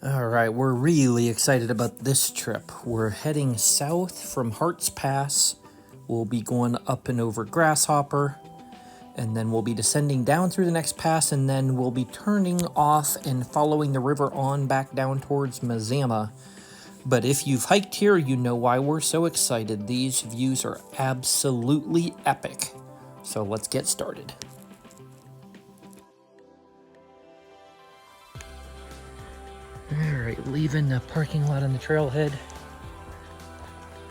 Alright, we're really excited about this trip. We're heading south from Hart's Pass. We'll be going up and over Grasshopper, and then we'll be descending down through the next pass, and then we'll be turning off and following the river on back down towards Mazama. But if you've hiked here, you know why we're so excited. These views are absolutely epic. So let's get started. Alright, leaving the parking lot on the trailhead.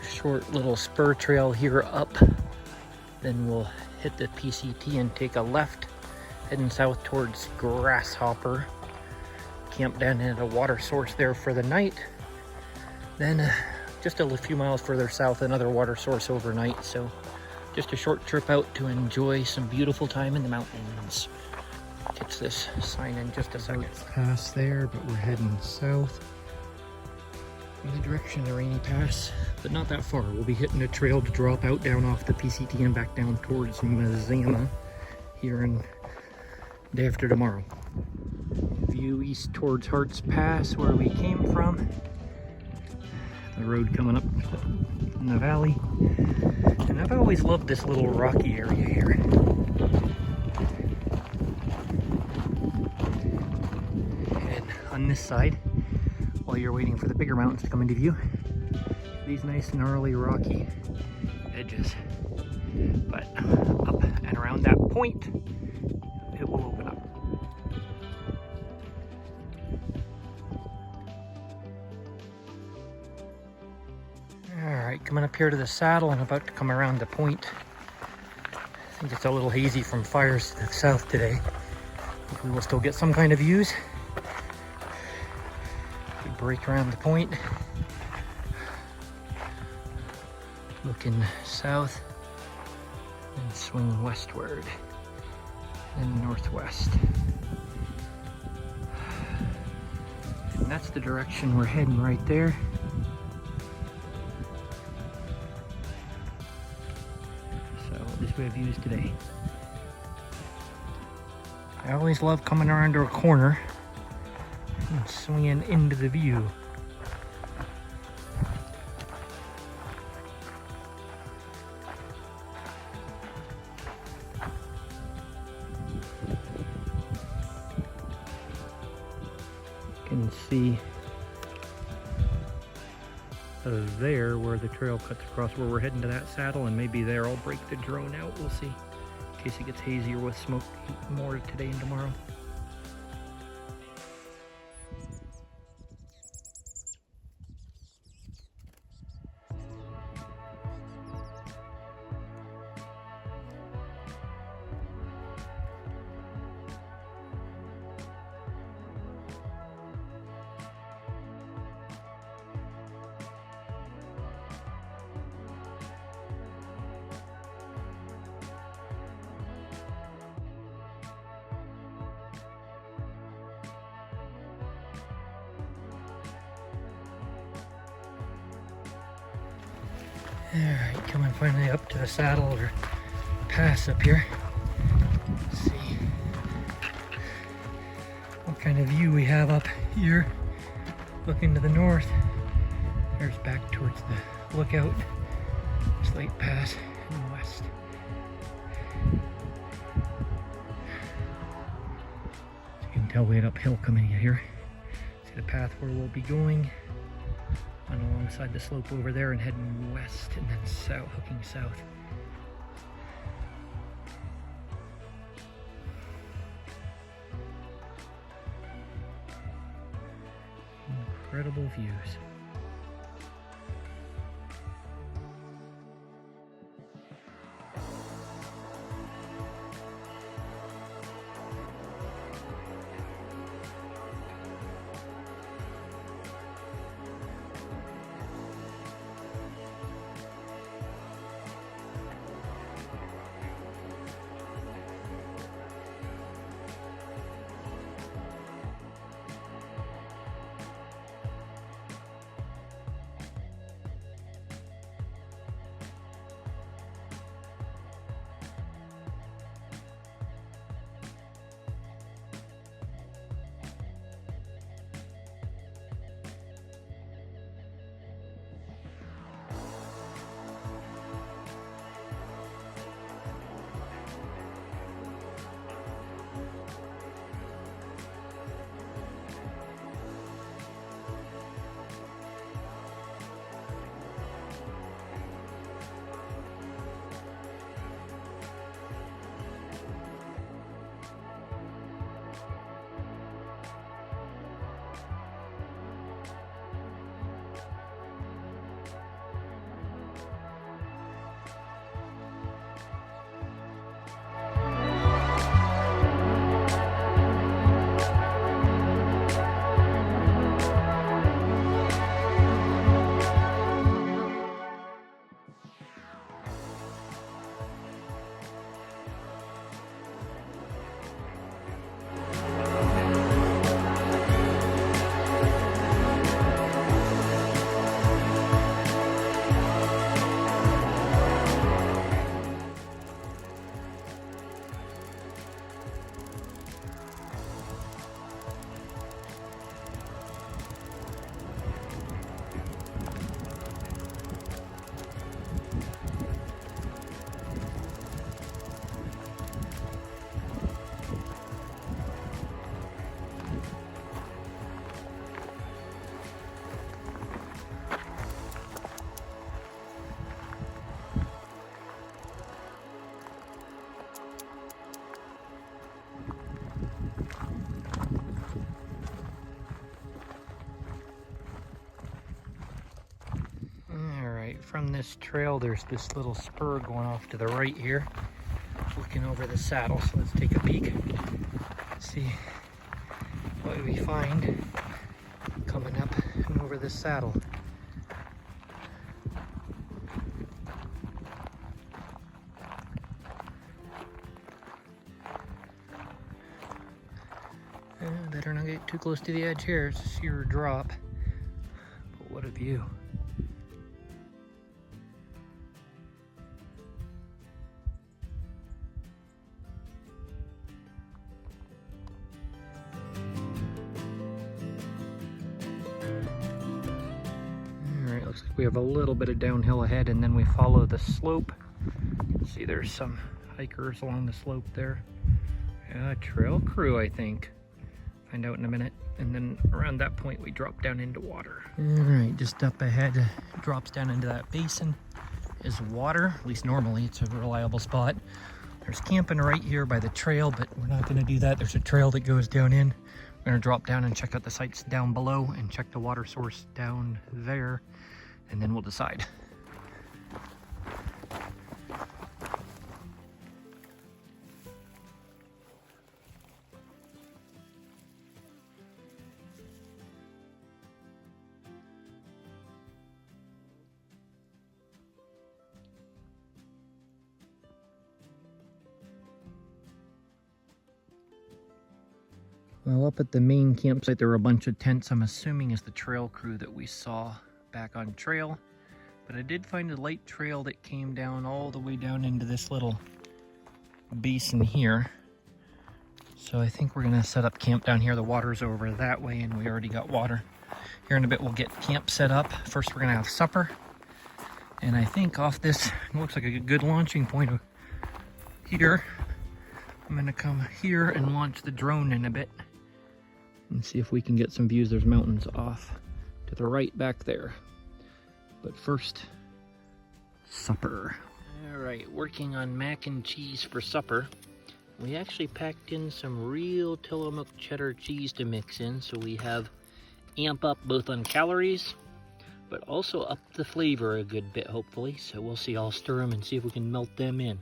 Short little spur trail here up. Then we'll hit the PCT and take a left, heading south towards Grasshopper. Camp down at a water source there for the night. Then just a few miles further south, another water source overnight. So just a short trip out to enjoy some beautiful time in the mountains. Catch this sign in just a second. Pass there, but we're heading south in the direction of the Rainy Pass, but not that far. We'll be hitting a trail to drop out down off the PCT and back down towards Mazama here in day after tomorrow. View east towards Hart's Pass, where we came from. The road coming up in the valley. And I've always loved this little rocky area here. On this side, while you're waiting for the bigger mountains to come into view, these nice gnarly rocky edges, but up and around that point it will open up. Alright, coming up here to the saddle and about to come around the point. I think it's a little hazy from fires to the south today. Hopefully we'll still get some kind of views. Break around the point, looking south, and swing westward and northwest. And that's the direction we're heading right there. So this way of views today. I always love coming around a corner and swinging into the view. You can see there where the trail cuts across where we're heading to that saddle, and maybe there I'll break the drone out. We'll see, in case it gets hazier with smoke more today and tomorrow. Alright, coming finally up to the saddle or pass up here. Let's see what kind of view we have up here. Looking to the north. There's back towards the lookout. Slate Pass in the west. So you can tell we had uphill coming here. See the path where we'll be going. On alongside the slope over there and heading west and then south, hooking south. Incredible views. from this trail, there's this little spur going off to the right here, looking over the saddle. So let's take a peek, see what we find coming up and over this saddle. Better not get too close to the edge here. It's a sheer drop. But what a view. Alright, looks like we have a little bit of downhill ahead, and then we follow the slope. You can see there's some hikers along the slope there. Yeah, trail crew, I think. Find out in a minute. And then around that point we drop down into water. Alright, just up ahead, drops down into that basin is water. At least normally it's a reliable spot. There's camping right here by the trail, but we're not going to do that. There's a trail that goes down in. We're going to drop down and check out the sites down below and check the water source down there, and then we'll decide. Well, up at the main campsite, there were a bunch of tents. I'm assuming is the trail crew that we saw back on trail. But I did find a light trail that came down all the way down into this little basin here. So I think we're gonna set up camp down here. The water's over that way, and we already got water. Here in a bit, we'll get camp set up. First, we're gonna have supper. And I think off this, it looks like a good launching point here. I'm gonna come here and launch the drone in a bit and see if we can get some views. There's mountains off to the right back there. But first, supper. All right, working on mac and cheese for supper. We actually packed in some real Tillamook cheddar cheese to mix in, so we have amp up both on calories, but also up the flavor a good bit, hopefully. So we'll see. I'll stir them and see if we can melt them in.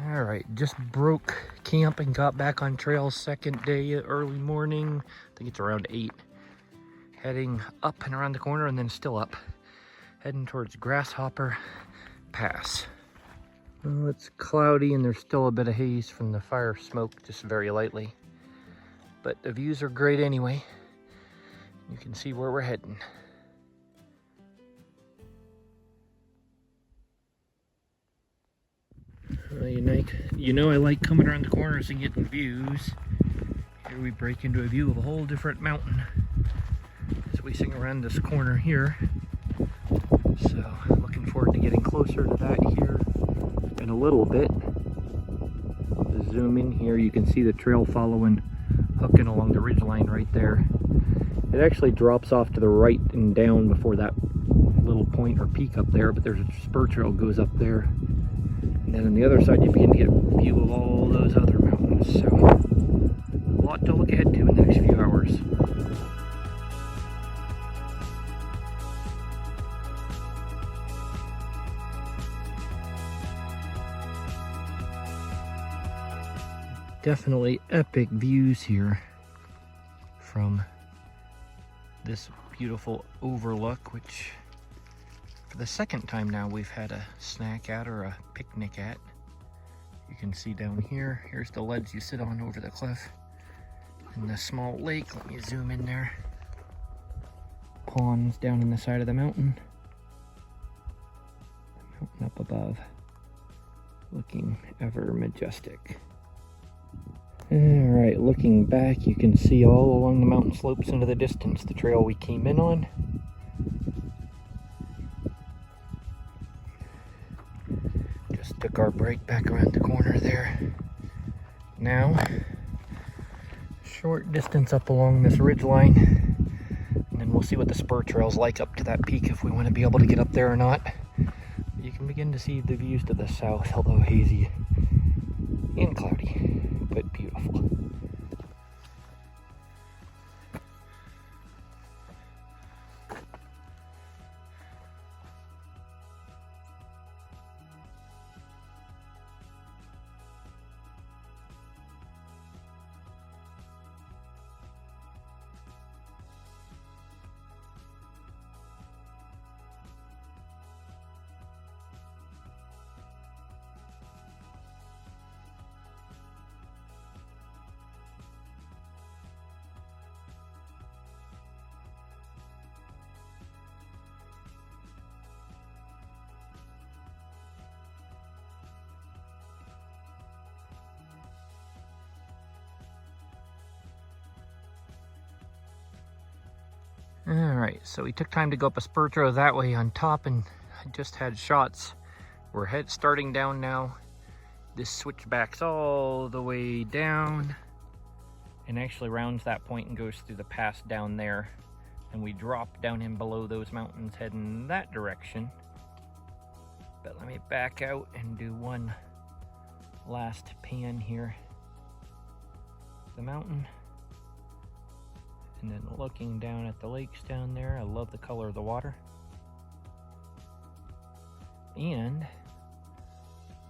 All right, just broke camp and got back on trail. Second day, early morning. I think it's around 8. Heading up and around the corner, and then still up. Heading towards Grasshopper Pass. Well, it's cloudy and there's still a bit of haze from the fire smoke, just very lightly. But the views are great anyway. You can see where we're heading. You know I like coming around the corners and getting views. Here we break into a view of a whole different mountain as we swing around this corner here. So looking forward to getting closer to that here in a little bit. Zoom in here, you can see the trail following, hooking along the ridgeline right there. It actually drops off to the right and down before that little point or peak up there, but there's a spur trail goes up there. And then on the other side, you begin to get a view of all those other mountains. So, a lot to look ahead to in the next few hours. Definitely epic views here from this beautiful overlook, which for the second time now we've had a snack at or a picnic at. You can see down here, here's the ledge you sit on over the cliff. And the small lake, let me zoom in there. Ponds down in the side of the mountain. The mountain up above. looking ever majestic. Alright, looking back, you can see all along the mountain slopes into the distance the trail we came in on. Just took our break back around the corner there. Now, short distance up along this ridge line, and then we'll see what the spur trail's like up to that peak, if we want to be able to get up there or not. You can begin to see the views to the south, although hazy and cloudy, but beautiful. Alright, so we took time to go up a spur trail that way on top, and I just had shots. We're starting down now. This switchbacks all the way down and actually rounds that point and goes through the pass down there. And we drop down in below those mountains heading that direction. But let me back out and do one last pan here. The mountain. And then looking down at the lakes down there, I love the color of the water. And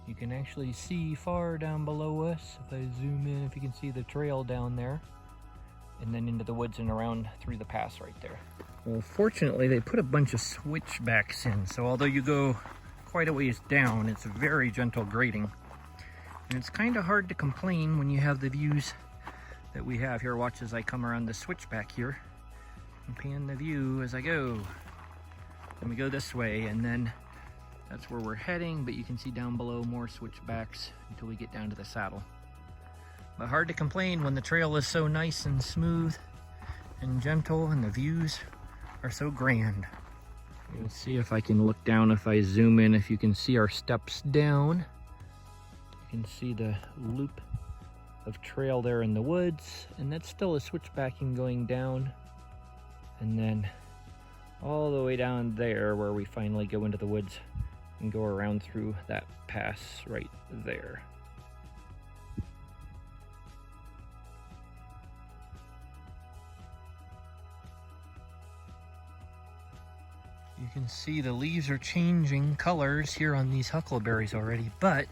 you can actually see far down below us, if I zoom in, if you can see the trail down there, and then into the woods and around through the pass right there. Well, fortunately, they put a bunch of switchbacks in, so although you go quite a ways down, it's very gentle grading. And it's kind of hard to complain when you have the views that we have here. Watch as I come around the switchback here and pan the view as I go. And we go this way, and then that's where we're heading, but you can see down below more switchbacks until we get down to the saddle. But hard to complain when the trail is so nice and smooth and gentle and the views are so grand. Let's see if I can look down, if I zoom in, if you can see our steps down. You can see the loop of trail there in the woods, and that's still a switchbacking going down, and then all the way down there where we finally go into the woods and go around through that pass right there. You can see the leaves are changing colors here on these huckleberries already, but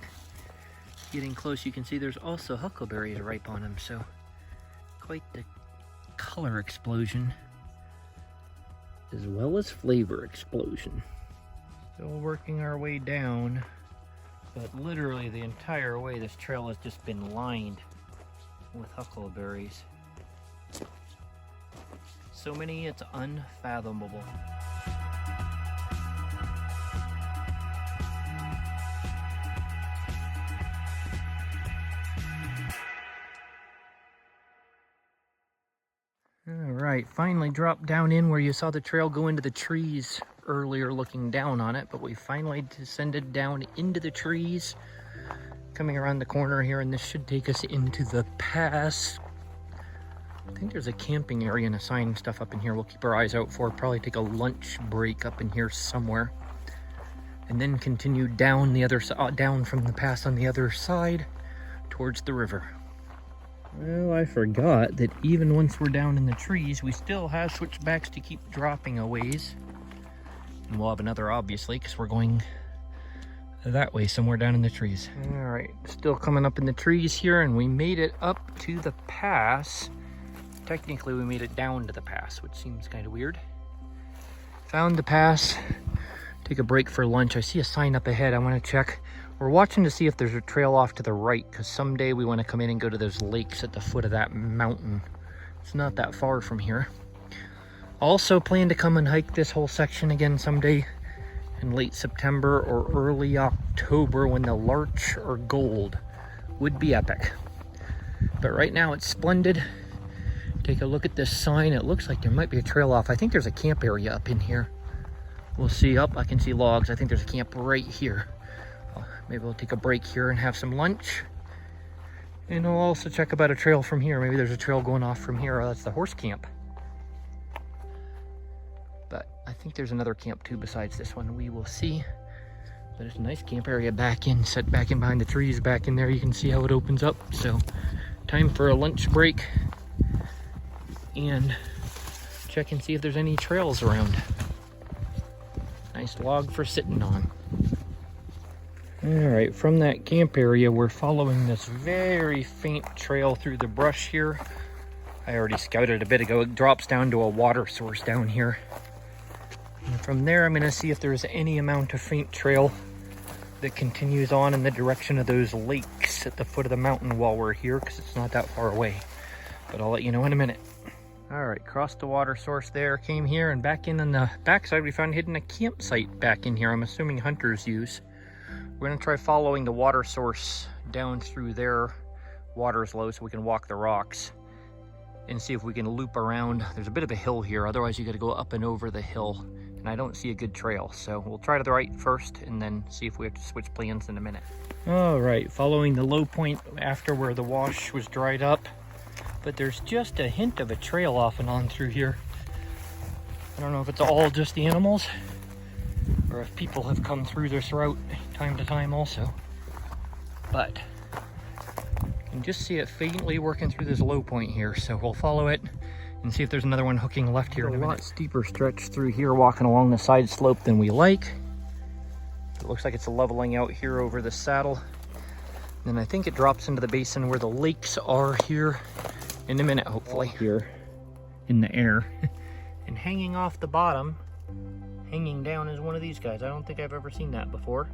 getting close, you can see there's also huckleberries ripe on them, so quite the color explosion as well as flavor explosion. Still working our way down, but literally the entire way this trail has just been lined with huckleberries. So many, it's unfathomable. Alright, finally dropped down in where you saw the trail go into the trees earlier looking down on it, but we finally descended down into the trees, coming around the corner here, and this should take us into the pass. I think there's a camping area and a sign and stuff up in here we'll keep our eyes out for. Probably take a lunch break up in here somewhere, and then continue down the other down from the pass on the other side towards the river. Well, I forgot that even once we're down in the trees, we still have switchbacks to keep dropping a ways. And we'll have another, obviously, because we're going that way, somewhere down in the trees. Alright, still coming up in the trees here, and we made it up to the pass. Technically, we made it down to the pass, which seems kind of weird. Found the pass. Take a break for lunch. I see a sign up ahead. I want to check. We're watching to see if there's a trail off to the right, because someday we want to come in and go to those lakes at the foot of that mountain. It's not that far from here. Also plan to come and hike this whole section again someday in late September or early October when the larch or gold would be epic. But right now it's splendid. Take a look at this sign. It looks like there might be a trail off. I think there's a camp area up in here. We'll see. Up, I can see logs. I think there's a camp right here. Maybe we'll take a break here and have some lunch. And we'll also check about a trail from here. Maybe there's a trail going off from here. Oh, that's the horse camp. But I think there's another camp too besides this one. We will see. But it's a nice camp area set back in behind the trees. Back in there, you can see how it opens up. So time for a lunch break and check and see if there's any trails around. Nice log for sitting on. All right, from that camp area, we're following this very faint trail through the brush here. I already scouted a bit ago. It drops down to a water source down here. And from there, I'm gonna see if there's any amount of faint trail that continues on in the direction of those lakes at the foot of the mountain while we're here, because it's not that far away. But I'll let you know in a minute. All right, crossed the water source there, came here, and back in on the backside, we found hidden a campsite back in here. I'm assuming hunters use. We're gonna try following the water source down through there. Water's low, so we can walk the rocks and see if we can loop around. There's a bit of a hill here, otherwise you gotta go up and over the hill, and I don't see a good trail. So we'll try to the right first and then see if we have to switch plans in a minute. All right, following the low point after where the wash was dried up, but there's just a hint of a trail off and on through here. I don't know if it's all just the animals or if people have come through this route time to time also. But you can just see it faintly working through this low point here. So we'll follow it and see if there's another one hooking left here. A lot steeper stretch through here, walking along the side slope than we like. It looks like it's leveling out here over the saddle. And I think it drops into the basin where the lakes are here in a minute, hopefully. Here in the air. And hanging off the bottom, hanging down, is one of these guys. I don't think I've ever seen that before.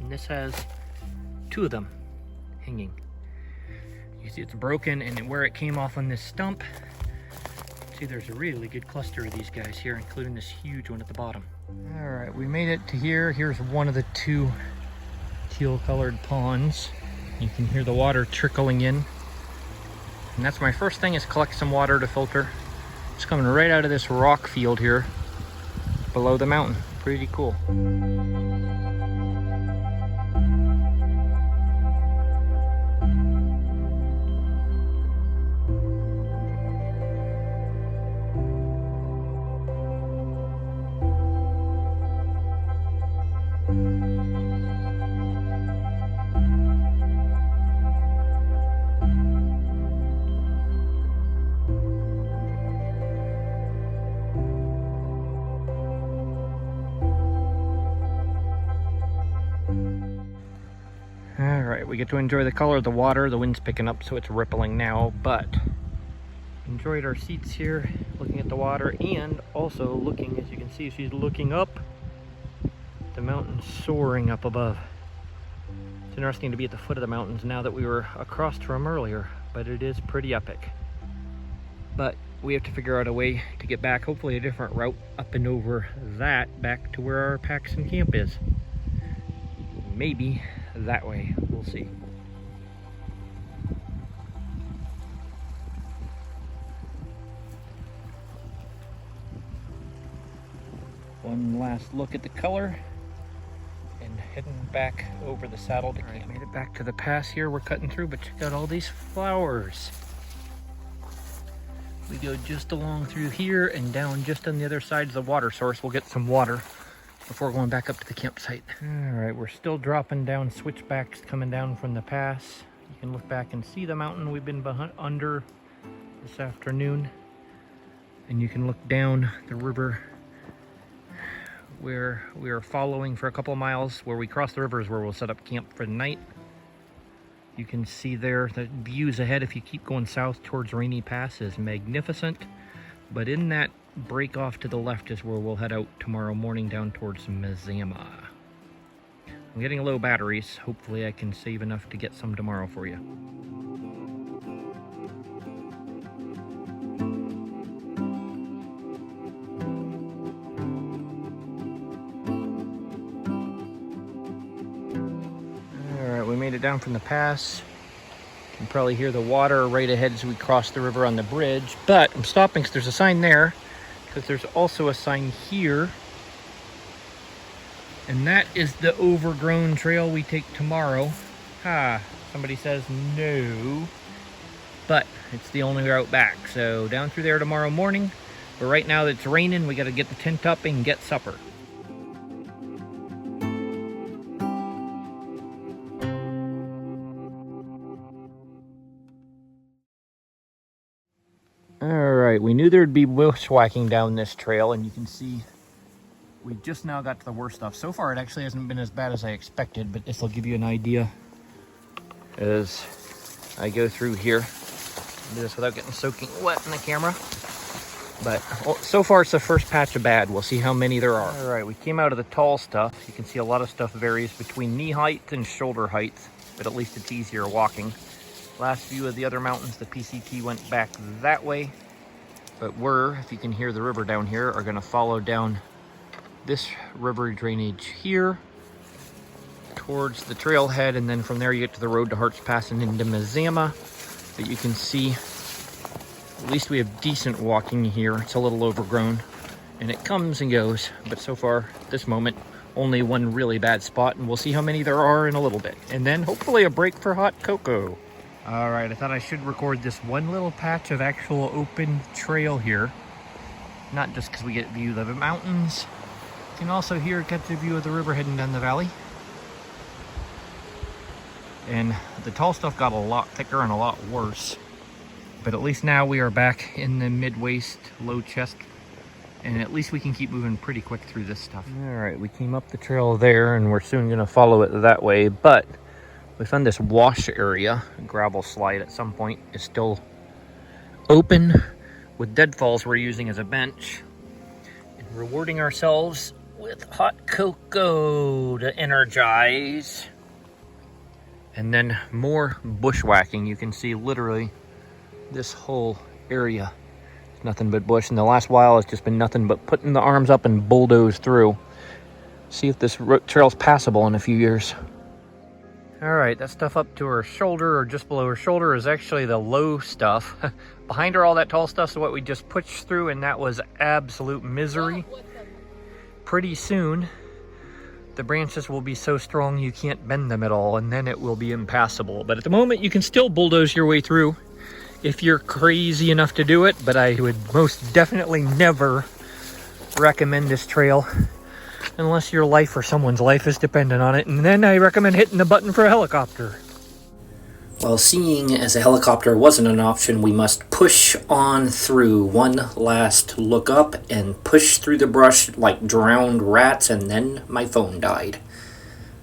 And this has two of them hanging. You see it's broken, and where it came off on this stump, see there's a really good cluster of these guys here, including this huge one at the bottom. All right, we made it to here. Here's one of the two teal colored ponds. You can hear the water trickling in. And that's my first thing, is collect some water to filter. It's coming right out of this rock field here below the mountain. Pretty cool. Alright, we get to enjoy the color of the water. The wind's picking up, so it's rippling now, but enjoyed our seats here, looking at the water, and also looking, as you can see, she's looking up, the mountains soaring up above. It's interesting to be at the foot of the mountains now that we were across from earlier, but it is pretty epic. But we have to figure out a way to get back, hopefully a different route up and over that, back to where our Paxton camp is. Maybe that way, we'll see. One last look at the color and heading back over the saddle to camp. Right, made it back to the pass here. We're cutting through, but check out all these flowers. We go just along through here and down just on the other side of the water source. We'll get some water before going back up to the campsite. All right, we're still dropping down switchbacks coming down from the pass. You can look back and see the mountain we've been under this afternoon. And you can look down the river where we are following for a couple of miles. Where we cross the river is where we'll set up camp for the night. You can see there the views ahead, if you keep going south towards Rainy Pass, is magnificent. But in that break off to the left is where we'll head out tomorrow morning down towards Mazama. I'm getting low batteries. Hopefully I can save enough to get some tomorrow for you. down from the pass. You can probably hear the water right ahead as we cross the river on the bridge. But I'm stopping because there's a sign there, because there's also a sign here. And that is the overgrown trail we take tomorrow. Somebody says no. But it's the only route back. So down through there tomorrow morning. But right now that it's raining, we got to get the tent up and get supper. Alright, we knew there'd be bushwhacking down this trail, and you can see we just now got to the worst stuff. So far it actually hasn't been as bad as I expected, but this will give you an idea as I go through here. Do this without getting soaking wet in the camera. But so far it's the first patch of bad. We'll see how many there are. Alright, we came out of the tall stuff. You can see a lot of stuff varies between knee height and shoulder height, but at least it's easier walking. Last view of the other mountains, the PCT went back that way. But we're, if you can hear the river down here, are going to follow down this river drainage here towards the trailhead, and then from there you get to the road to Hart's Pass and into Mazama. But you can see at least we have decent walking here. It's a little overgrown and it comes and goes, but so far at this moment only one really bad spot, and we'll see how many there are in a little bit, and then hopefully a break for hot cocoa. Alright, I thought I should record this one little patch of actual open trail here, not just because we get a view of the mountains. You can also here get the view of the river heading down the valley. And the tall stuff got a lot thicker and a lot worse. But at least now we are back in the mid-waist, low chest. And at least we can keep moving pretty quick through this stuff. Alright, we came up the trail there and we're soon going to follow it that way. But we found this wash area, a gravel slide at some point, is still open with deadfalls we're using as a bench. And rewarding ourselves with hot cocoa to energize. And then more bushwhacking. You can see literally this whole area is nothing but bush. And the last while has just been nothing but putting the arms up and bulldoze through. See if this trail's passable in a few years. Alright, that stuff up to her shoulder or just below her shoulder is actually the low stuff. Behind her, all that tall stuff is what we just pushed through, and that was absolute misery. Pretty soon, the branches will be so strong you can't bend them at all, and then it will be impassable. But at the moment, you can still bulldoze your way through if you're crazy enough to do it, but I would most definitely never recommend this trail unless your life or someone's life is dependent on it, and then I recommend hitting the button for a helicopter. Well, seeing as a helicopter wasn't an option, we must push on through. One last look up and push through the brush like drowned rats, and then my phone died.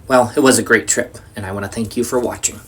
Well, it was a great trip, and I want to thank you for watching.